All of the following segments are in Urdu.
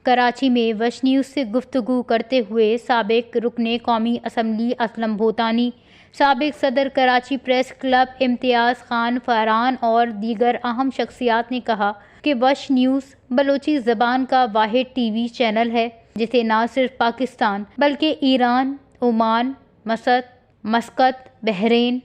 کراچی میں وش نیوز سے گفتگو کرتے ہوئے سابق رکن قومی اسمبلی اسلم بھوتانی، سابق صدر کراچی پریس کلب امتیاز خان فاران اور دیگر اہم شخصیات نے کہا کہ وش نیوز بلوچی زبان کا واحد ٹی وی چینل ہے جسے نہ صرف پاکستان بلکہ ایران، عمان، مصر، مسقط، بحرین،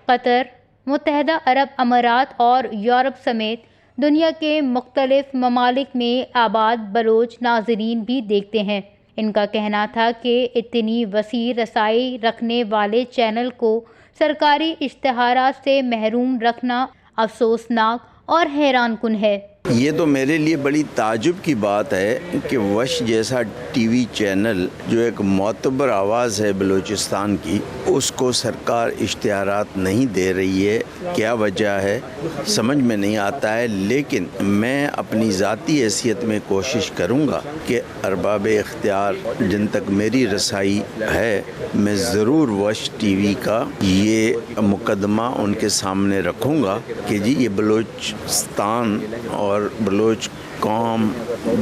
قطر، متحدہ عرب امارات اور یورپ سمیت دنیا کے مختلف ممالک میں آباد بلوچ ناظرین بھی دیکھتے ہیں۔ ان کا کہنا تھا کہ اتنی وسیع رسائی رکھنے والے چینل کو سرکاری اشتہارات سے محروم رکھنا افسوسناک اور حیران کن ہے۔ یہ تو میرے لیے بڑی تعجب کی بات ہے کہ وش جیسا ٹی وی چینل جو ایک معتبر آواز ہے بلوچستان کی، اس کو سرکار اشتہارات نہیں دے رہی ہے۔ کیا وجہ ہے سمجھ میں نہیں آتا ہے، لیکن میں اپنی ذاتی حیثیت میں کوشش کروں گا کہ ارباب اختیار جن تک میری رسائی ہے، میں ضرور وش ٹی وی کا یہ مقدمہ ان کے سامنے رکھوں گا کہ جی یہ بلوچستان اور بلوچ قوم،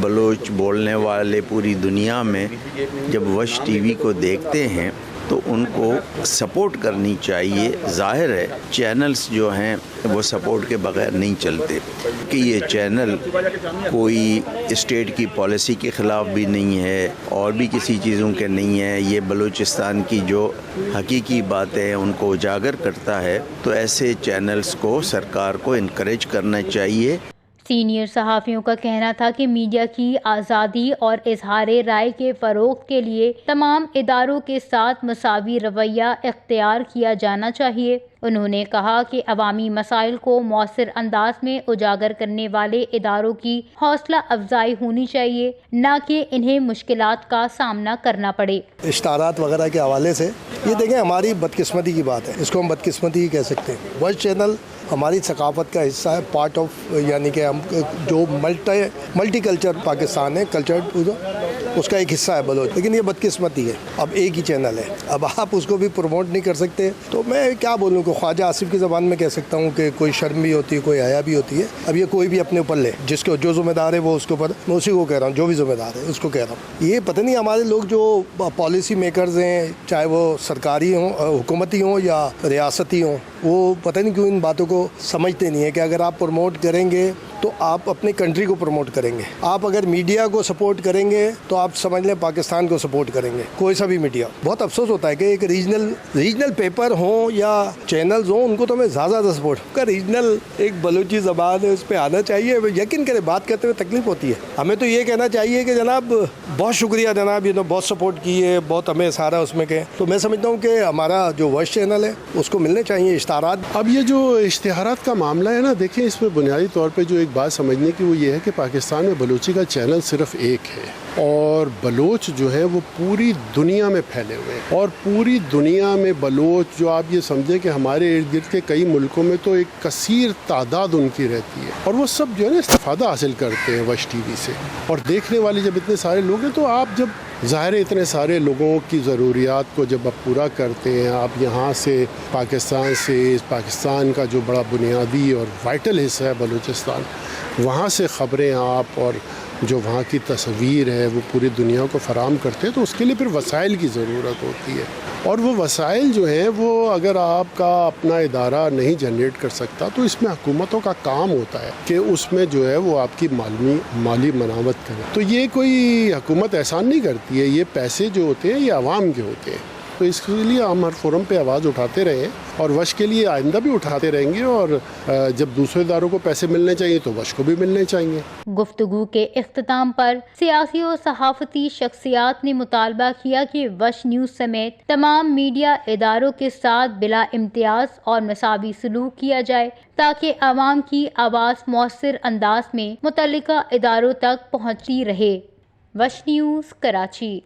بلوچ بولنے والے پوری دنیا میں جب وش ٹی وی کو دیکھتے ہیں تو ان کو سپورٹ کرنی چاہیے۔ ظاہر ہے چینلز جو ہیں وہ سپورٹ کے بغیر نہیں چلتے کہ یہ چینل کوئی اسٹیٹ کی پالیسی کے خلاف بھی نہیں ہے اور بھی کسی چیزوں کے نہیں ہے، یہ بلوچستان کی جو حقیقی باتیں ہیں ان کو اجاگر کرتا ہے، تو ایسے چینلز کو سرکار کو انکریج کرنا چاہیے۔ سینئر صحافیوں کا کہنا تھا کہ میڈیا کی آزادی اور اظہار رائے کے فروغ کے لیے تمام اداروں کے ساتھ مساوی رویہ اختیار کیا جانا چاہیے۔ انہوں نے کہا کہ عوامی مسائل کو مؤثر انداز میں اجاگر کرنے والے اداروں کی حوصلہ افزائی ہونی چاہیے، نہ کہ انہیں مشکلات کا سامنا کرنا پڑے۔ اشتہارات وغیرہ کے حوالے سے یہ دیکھیں ہماری بدقسمتی کی بات ہے، اس کو ہم بدقسمتی ہی کہہ سکتے ہیں۔ وش چینل ہماری ثقافت کا حصہ ہے، پارٹ آف، یعنی کہ ہم جو ملٹی کلچر پاکستان ہے، کلچر اس کا ایک حصہ ہے بلوچ، لیکن یہ بدقسمتی ہے اب ایک ہی چینل ہے، اب آپ اس کو بھی پروموٹ نہیں کر سکتے۔ تو میں کیا بولوں کہ خواجہ آصف کی زبان میں کہہ سکتا ہوں کہ کوئی شرم بھی ہوتی ہے، کوئی حیا بھی ہوتی ہے۔ اب یہ کوئی بھی اپنے اوپر لے، جس کو جو ذمہ دار ہے وہ اس کے اوپر، میں اسی کو کہہ رہا ہوں، جو بھی ذمہ دار ہے اس کو کہہ رہا ہوں۔ یہ پتہ نہیں ہمارے لوگ جو پالیسی میکرز ہیں، چاہے وہ سرکاری ہوں، حکومتی ہوں یا ریاستی ہوں، وہ پتہ نہیں کیوں ان باتوں کو سمجھتے نہیں ہیں کہ اگر آپ پروموٹ کریں گے تو آپ اپنی کنٹری کو پروموٹ کریں گے، آپ اگر میڈیا کو سپورٹ کریں گے تو آپ سمجھ لیں پاکستان کو سپورٹ کریں گے، کوئی سا بھی میڈیا۔ بہت افسوس ہوتا ہے کہ ایک ریجنل پیپر ہوں یا چینلز ہوں، ان کو تو ہمیں زیادہ زیادہ سپورٹ ریجنل ایک بلوچی زبان ہے، اس پہ آنا چاہیے۔ یقین کریں بات کرتے ہوئے تکلیف ہوتی ہے، ہمیں تو یہ کہنا چاہیے کہ جناب بہت شکریہ جناب، یہ تو بہت سپورٹ کیے، بہت ہمیں سارا اس میں کہیں۔ تو میں سمجھتا ہوں کہ ہمارا جو وش چینل ہے اس کو ملنے چاہیے اشتہارات۔ اب یہ جو اشتہارات کا معاملہ ہے نا، دیکھیں اس میں بنیادی طور پہ جو ایک بات سمجھنے کی وہ یہ ہے کہ پاکستان میں بلوچی کا چینل صرف ایک ہے، اور بلوچ جو ہے وہ پوری دنیا میں پھیلے ہوئے ہیں، اور پوری دنیا میں بلوچ جو آپ یہ سمجھیں کہ ہمارے ارد گرد کے کئی ملکوں میں تو ایک کثیر تعداد ان کی رہتی ہے، اور وہ سب جو ہے نا استفادہ حاصل کرتے ہیں وش ٹی وی سے۔ اور دیکھنے والے جب اتنے سارے لوگ ہیں تو آپ جب ظاہر ہے اتنے سارے لوگوں کی ضروریات کو جب آپ پورا کرتے ہیں، آپ یہاں سے پاکستان کا جو بڑا بنیادی اور وائٹل حصہ ہے بلوچستان، وہاں سے خبریں آپ اور جو وہاں کی تصویر ہے وہ پوری دنیا کو فراہم کرتے ہیں، تو اس کے لیے پھر وسائل کی ضرورت ہوتی ہے، اور وہ وسائل جو ہیں وہ اگر آپ کا اپنا ادارہ نہیں جنریٹ کر سکتا تو اس میں حکومتوں کا کام ہوتا ہے کہ اس میں جو ہے وہ آپ کی مالی مناوت کرے۔ تو یہ کوئی حکومت احسان نہیں کرتی ہے، یہ پیسے جو ہوتے ہیں یہ عوام کے ہوتے ہیں، تو اس کے لیے ہم ہر فورم پہ آواز اٹھاتے رہے ہیں اور وش کے لیے آئندہ بھی اٹھاتے رہیں گے، اور جب دوسرے اداروں کو پیسے ملنے چاہیے تو وش کو بھی ملنے چاہیے۔ گفتگو کے اختتام پر سیاسی و صحافتی شخصیات نے مطالبہ کیا کہ وش نیوز سمیت تمام میڈیا اداروں کے ساتھ بلا امتیاز اور مساوی سلوک کیا جائے تاکہ عوام کی آواز مؤثر انداز میں متعلقہ اداروں تک پہنچتی رہے۔ وش نیوز، کراچی۔